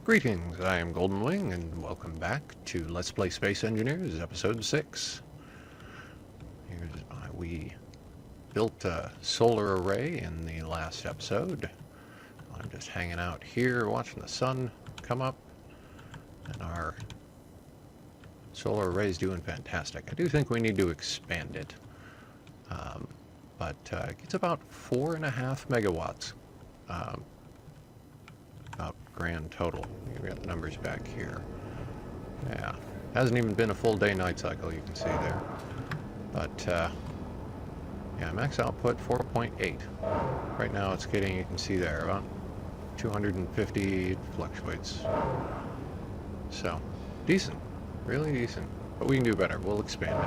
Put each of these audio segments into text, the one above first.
Greetings, I am GoldenWing, and welcome back to Let's Play Space Engineers, Episode 6. We built a solar array in the last episode. I'm just hanging out here watching the sun come up, and our solar array is doing fantastic. I do think we need to expand it, but it gets about 4.5 megawatts. About grand total. You've got the numbers back here. Yeah, hasn't even been a full day night cycle, you can see there. But yeah, max output 4.8. Right now it's getting, you can see there, about 250. It fluctuates. So decent, really decent. But we can do better. We'll expand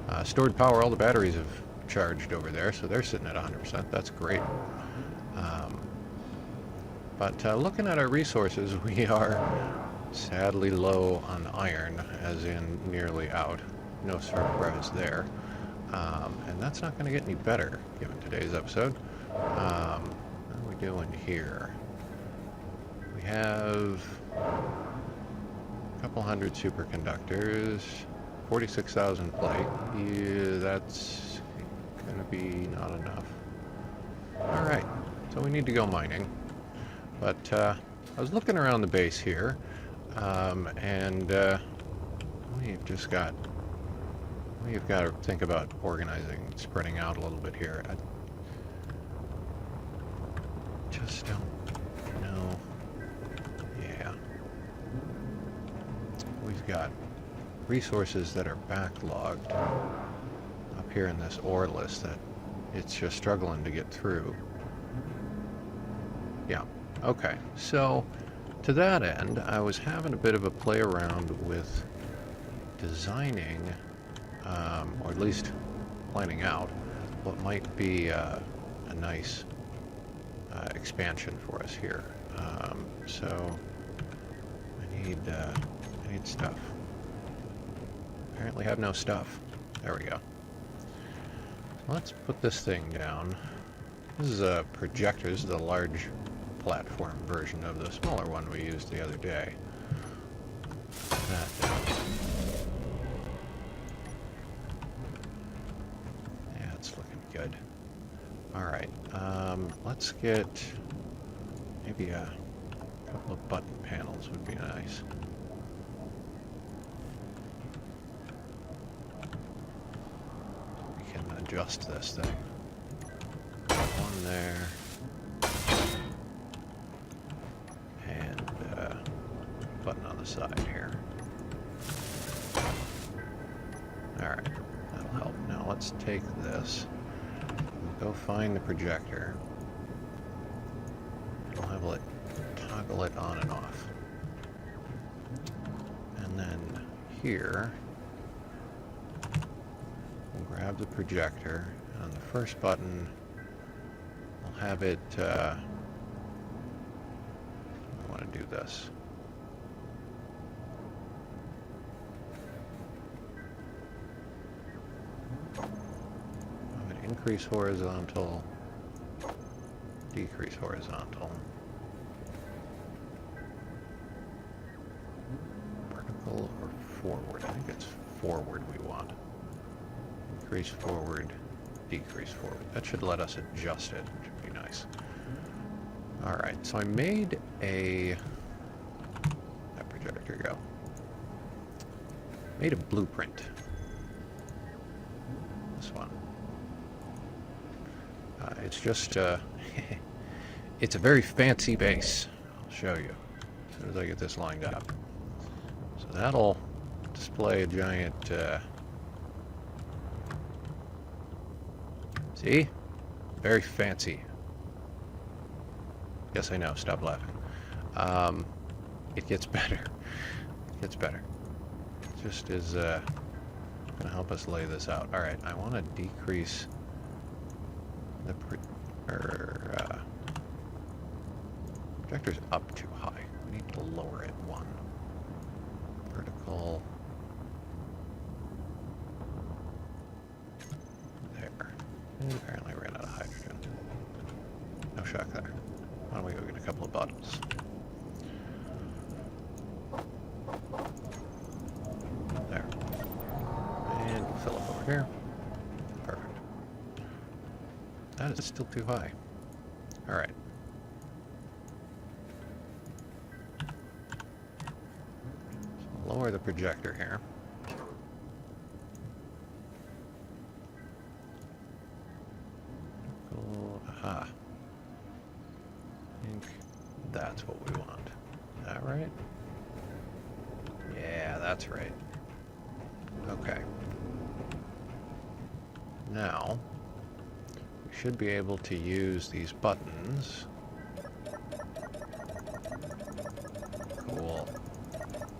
it. Stored power, all the batteries have charged over there, so they're sitting at 100%. That's great. But looking at our resources, we are sadly low on iron, as in nearly out. No surprise there. And that's not going to get any better, given today's episode. How are we doing here? We have a couple hundred superconductors, 46,000 plate. Yeah, that's going to be not enough. Alright, so we need to go mining. But I was looking around the base here, and we've got to think about organizing, spreading out a little bit here. I just don't know. Yeah. We've got resources that are backlogged up here in this ore list that it's just struggling to get through. Yeah. Okay, so to that end, I was having a bit of a play around with designing, or at least planning out, what might be a nice expansion for us here. So I need stuff. Apparently have no stuff. There we go. So let's put this thing down. This is a projector. This is a large platform version of the smaller one we used the other day. That yeah, it's looking good. Alright, let's get maybe a couple of button panels would be nice. We can adjust this thing. One there. Button on the side here. Alright, that'll help. Now let's take this, go find the projector, we'll have it toggle it on and off. And then here, we'll grab the projector, and on the first button, we'll have it, I want to do this. Increase horizontal, decrease horizontal, vertical or forward. I think it's forward we want. Increase forward, decrease forward. That should let us adjust it, which would be nice. Alright, so I made a... that projector go. Made a blueprint. This one. It's just, it's a very fancy base. I'll show you as soon as I get this lined up. So that'll display a giant, see? Very fancy. Yes, I know, stop laughing. It gets better. It gets better. It just is, gonna help us lay this out. Alright, I want to decrease the projector's up too high. We need to lower it one. Vertical. There. And apparently ran out of hydrogen. No shock there. Why don't we go get a couple of buttons? here? Perfect. That is still too high. Alright. So lower the projector here. Aha. I think that's what we want. Is that right? Yeah, that's right. Okay. Now, we should be able to use these buttons. Cool.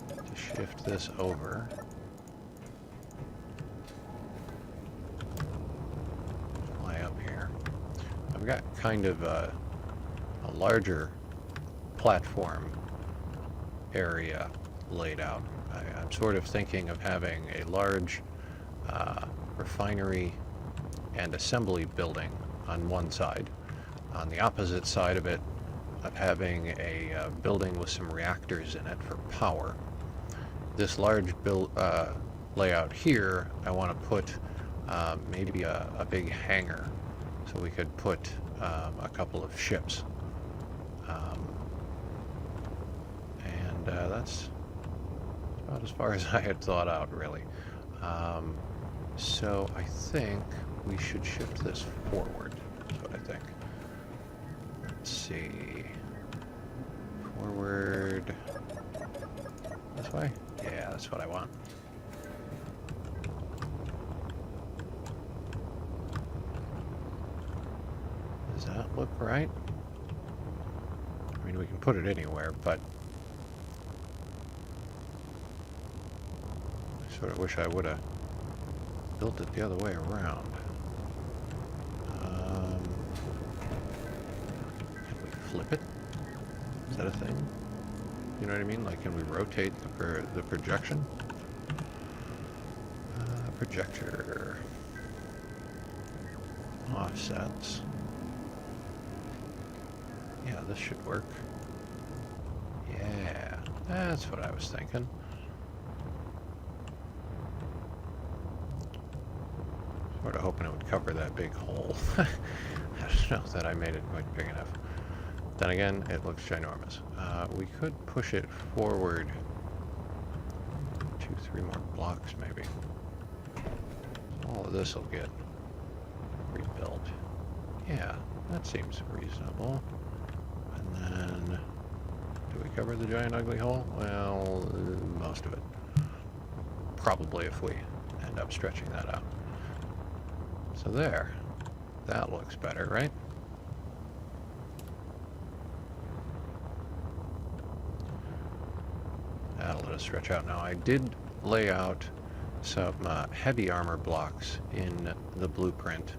To shift this over. Fly up here. I've got kind of a larger platform area laid out. I'm sort of thinking of having a large refinery and assembly building on one side. On the opposite side of it, of having a building with some reactors in it for power. This large layout here, I want to put maybe a big hangar, so we could put a couple of ships. And that's about as far as I had thought out, really. So I think we should shift this forward. That's what I think. Let's see. Forward. This way? Yeah, that's what I want. Does that look right? I mean, we can put it anywhere, but I sort of wish I would have built it the other way around. Can we flip it? Is that a thing? You know what I mean? Like, can we rotate the projection? Projector. Offsets. Yeah, this should work. Yeah, that's what I was thinking. Sort of hoping it would cover that big hole. I don't know that I made it quite big enough. Then again, it looks ginormous. We could push it forward 2-3 more blocks, maybe. All of this will get rebuilt. Yeah, that seems reasonable. And then, do we cover the giant ugly hole? Well, most of it. Probably if we end up stretching that out. So there. That looks better, right? That'll let us stretch out. Now, I did lay out some heavy armor blocks in the blueprint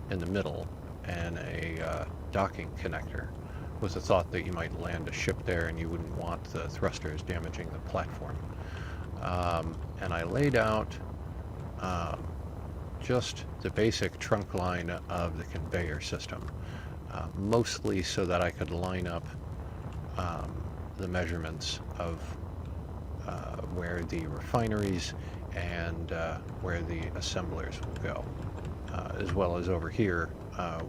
in the middle, and a docking connector, with the thought that you might land a ship there and you wouldn't want the thrusters damaging the platform. And I laid out just the basic trunk line of the conveyor system, mostly so that I could line up the measurements of where the refineries and where the assemblers will go, as well as over here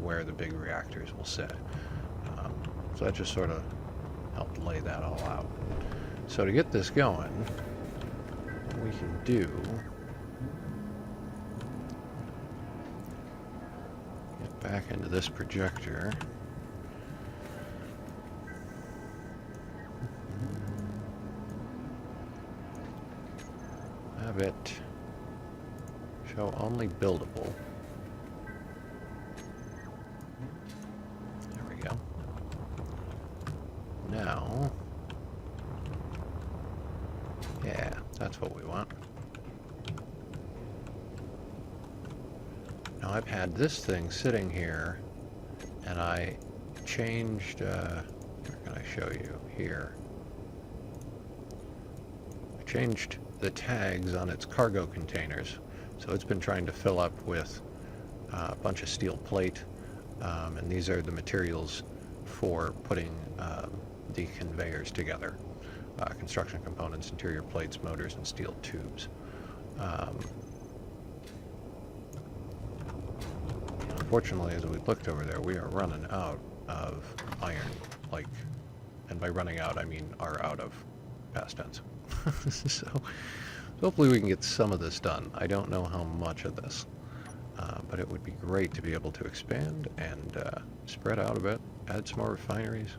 where the big reactors will sit. So that just sort of helped lay that all out. So to get this going, what we can do, get back into this projector. Have it show only buildable. There we go. Now, yeah, that's what we want. Now I've had this thing sitting here, and I changed, where can I show you? Here. I changed the tags on its cargo containers, so it's been trying to fill up with a bunch of steel plate, and these are the materials for putting the conveyors together. Construction components, interior plates, motors, and steel tubes. Unfortunately, as we looked over there, we are running out of iron. Like, and by running out, I mean are out of past tense. So hopefully we can get some of this done. I don't know how much of this, but it would be great to be able to expand and spread out a bit, add some more refineries.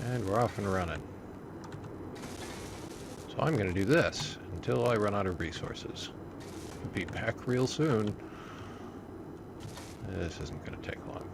And we're off and running. So I'm going to do this until I run out of resources. Be back real soon. This isn't going to take long.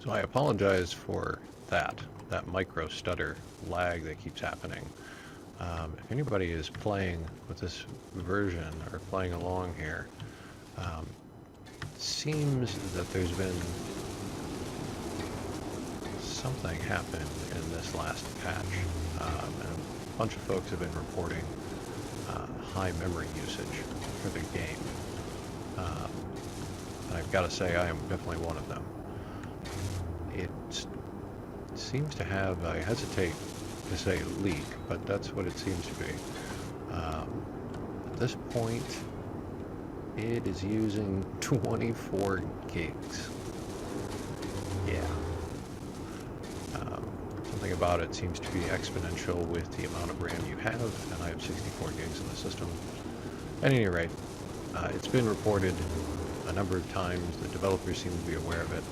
So I apologize for that micro stutter lag that keeps happening. If anybody is playing with this version or playing along here, it seems that there's been something happened in this last patch, and a bunch of folks have been reporting high memory usage for the game. And I've got to say I am definitely one of them. It seems to have, I hesitate to say leak, but that's what it seems to be. At this point, it is using 24 gigs. Yeah. Something about it seems to be exponential with the amount of RAM you have, and I have 64 gigs in the system. At any rate, it's been reported a number of times. The developers seem to be aware of it.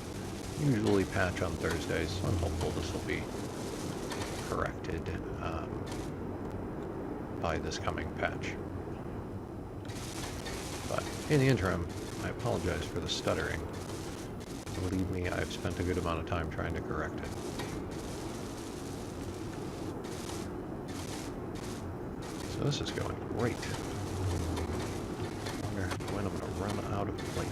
Usually patch on Thursdays, so I'm hopeful this will be corrected by this coming patch. But in the interim, I apologize for the stuttering. Believe me, I've spent a good amount of time trying to correct it. So this is going great. I wonder when I'm going to run out of plate.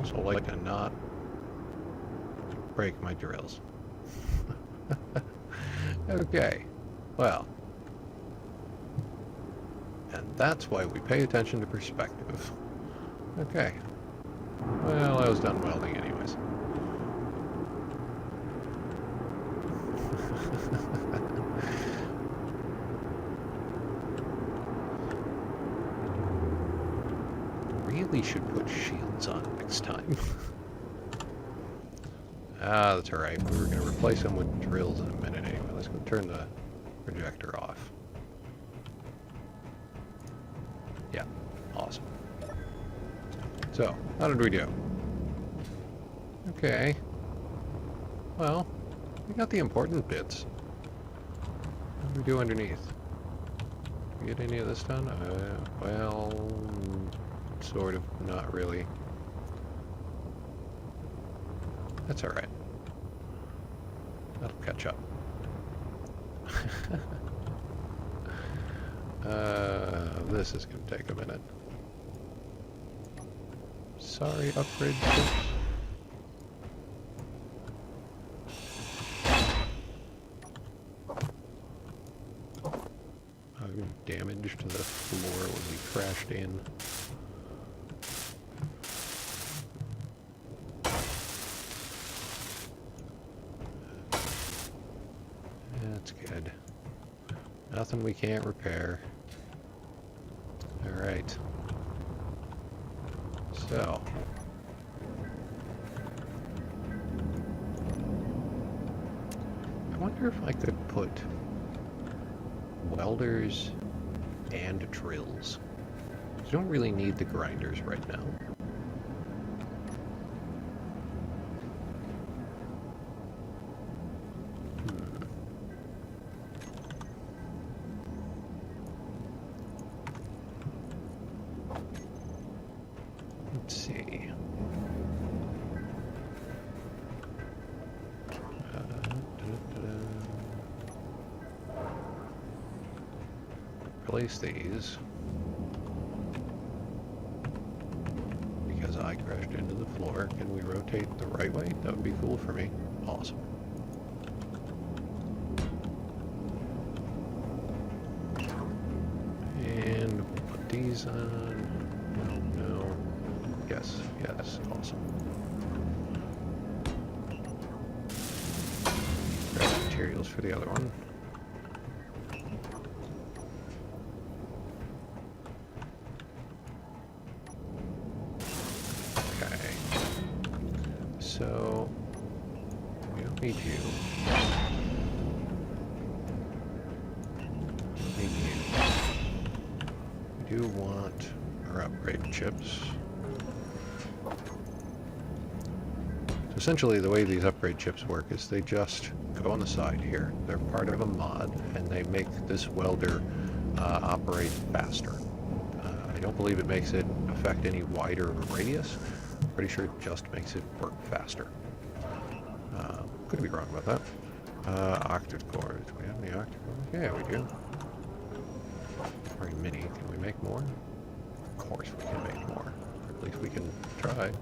also like to not break my drills. Okay, well, and that's why we pay attention to perspective. Okay, well, I was done welding anyways. Really should put shields on next time. Ah, that's alright. We were going to replace them with drills in a minute anyway. Let's go turn the projector off. Yeah, awesome. So, how did we do? Okay. Well, we got the important bits. What do we do underneath? Did we get any of this done? Well, sort of, not really. That's alright. That'll catch up. This is going to take a minute. Sorry, upgrade chips. Damage to the floor when we crashed in. That's good. Nothing we can't repair. Alright. So. I wonder if I could put welders and drills. You don't really need the grinders right now. Let's see. Replace these. Because I crashed into the floor. Can we rotate the right way? That would be cool for me. Awesome. And put these on. No. Yes. Yes. Awesome. Grab materials for the other one. So, we don't need you. We need you. We do want our upgrade chips. So essentially the way these upgrade chips work is they just go on the side here. They're part of a mod and they make this welder operate faster. I don't believe it makes it affect any wider radius. Pretty sure it just makes it work faster. Could be wrong about that. Octa-cores. Do we have any octa-cores? Yeah, we do. Very many. Can we make more? Of course we can make more. Or at least we can try.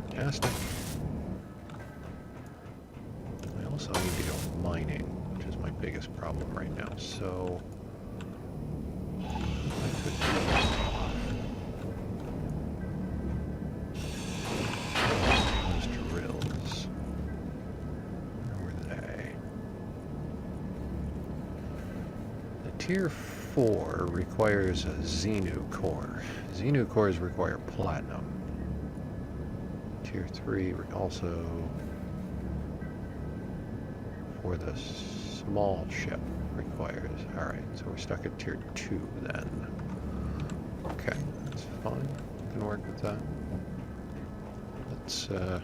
Fantastic. I also need to go mining, which is my biggest problem right now. So I could do those drills. Where were they? The tier 4 requires a Xenu core. Xenu cores require platinum. Tier 3 also for the small ship requires. Alright, so we're stuck at tier 2 then. Okay, that's fine. Can work with that. Let's not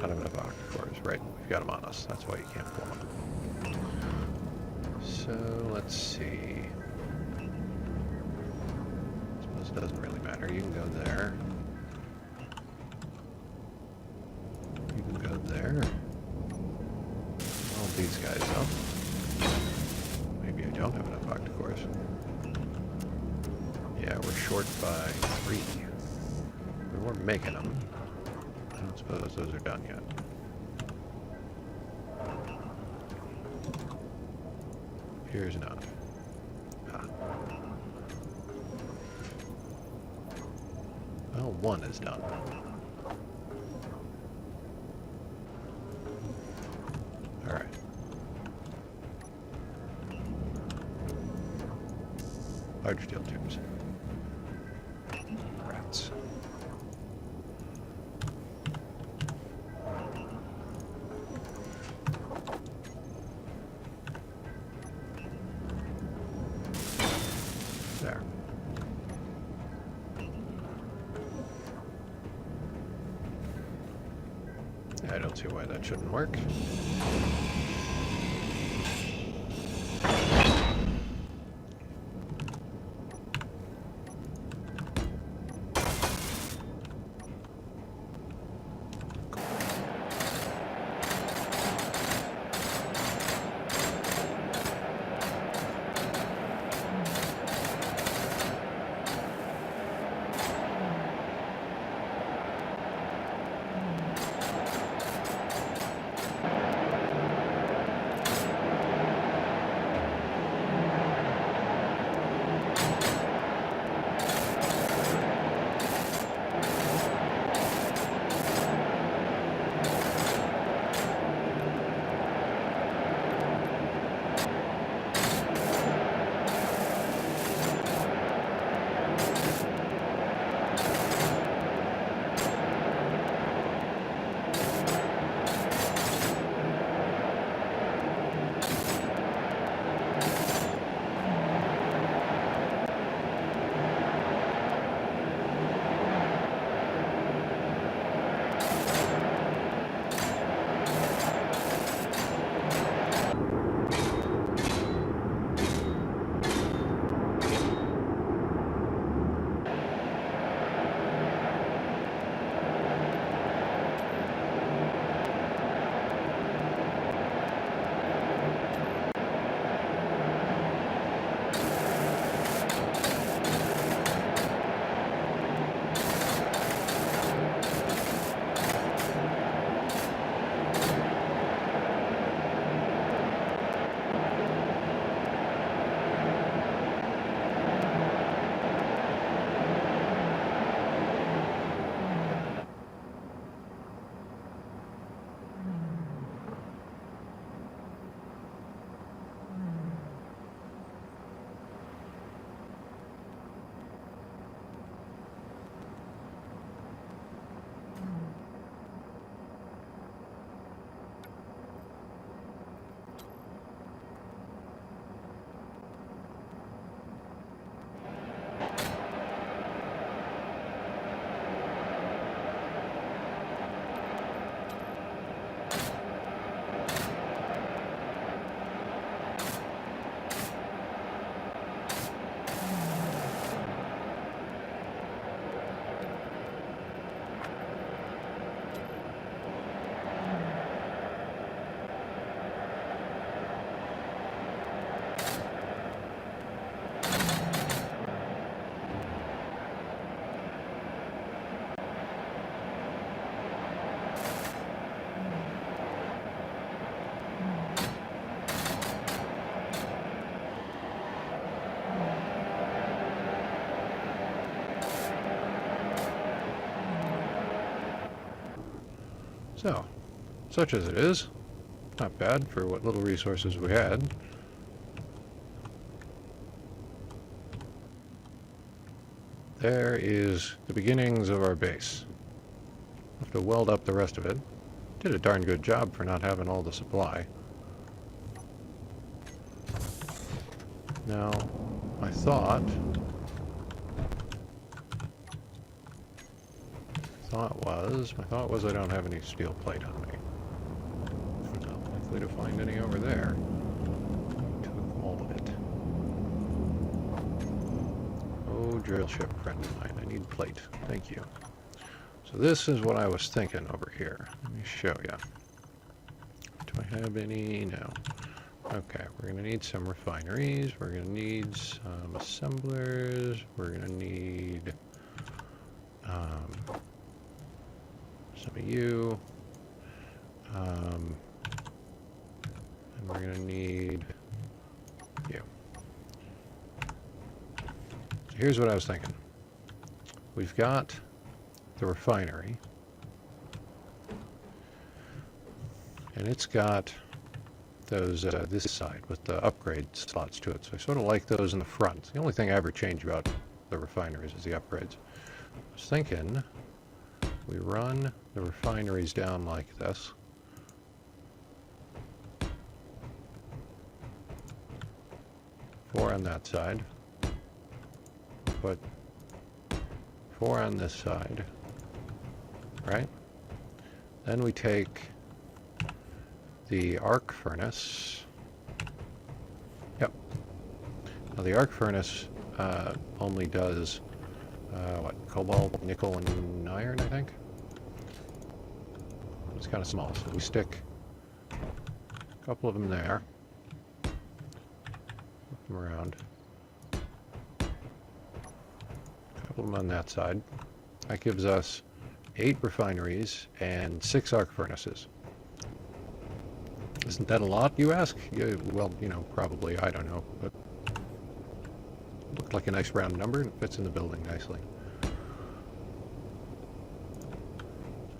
have enough octa-cores, right? We've got them on us. That's why you can't pull them. So let's see. I suppose it doesn't really matter. You can go there. You can go there. Hold these guys up. don't have enough octacores. Yeah, we're short by 3. We were making them. I don't suppose those are done yet. Here's none. Ah. Well, 1 is done. Alright. Large steel tubes. Rats. There. I don't see why that shouldn't work. So, such as it is, not bad for what little resources we had. There is the beginnings of our base. We'll have to weld up the rest of it. Did a darn good job for not having all the supply. Now, my thought was I don't have any steel plate on me. I'm not likely to find any over there. Took all of it. Oh, drill ship friend of mine, I need plate. Thank you. So this is what I was thinking over here. Let me show you. Do I have any? No. Okay, we're going to need some refineries. We're going to need some assemblers. We're going to need some of you. And we're going to need you. So here's what I was thinking. We've got the refinery. And it's got those this side with the upgrade slots to it. So I sort of like those in the front. The only thing I ever change about the refineries is the upgrades. I was thinking we run the refineries down like this. Four on that side. Put four on this side. Right? Then we take the arc furnace. Yep. Now the arc furnace only does what? Cobalt, nickel, and iron, I think. It's kind of small, so we stick a couple of them there. Flip them around. A couple of them on that side. That gives us 8 refineries and 6 arc furnaces. Isn't that a lot, you ask? Yeah, well, you know, probably. I don't know. But looked like a nice round number and fits in the building nicely.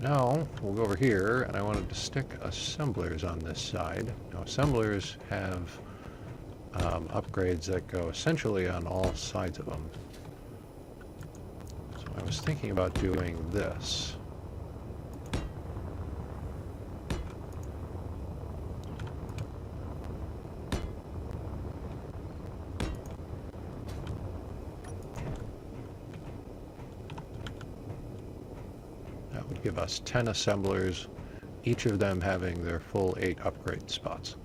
Now, we'll go over here, and I wanted to stick assemblers on this side. Now, assemblers have upgrades that go essentially on all sides of them. So I was thinking about doing this. Give us 10 assemblers, each of them having their full 8 upgrade spots.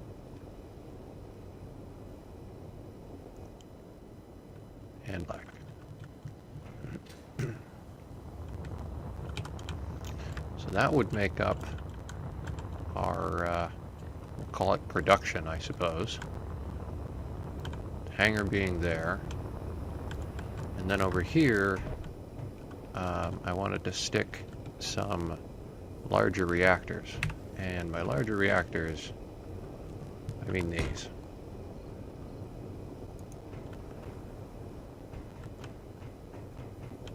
And black. So that would make up our, we'll call it production, I suppose. Hangar being there. And then over here, I wanted to stick some larger reactors, and by larger reactors I mean these.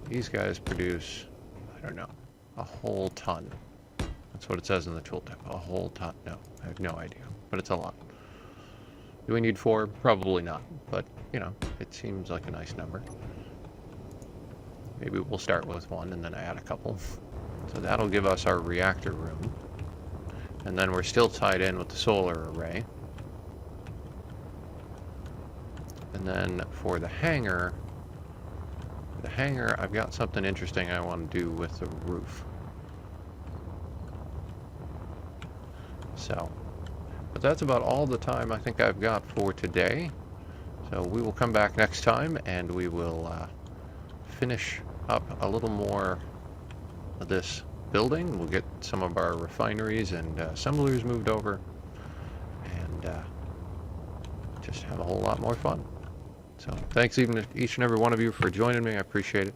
These guys produce, I don't know, a whole ton. That's what it says in the tooltip, a whole ton. No, I have no idea, but it's a lot. Do we need 4? Probably not, but you know, it seems like a nice number. Maybe we'll start with 1 and then add a couple. So that'll give us our reactor room. And then we're still tied in with the solar array. And then for the hangar, I've got something interesting I want to do with the roof. So, but that's about all the time I think I've got for today. So we will come back next time and we will finish up a little more of this building. We'll get some of our refineries and assemblers moved over and just have a whole lot more fun. So thanks each and every one of you for joining me. I appreciate it.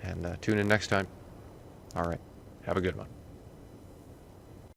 And tune in next time. All right. Have a good one.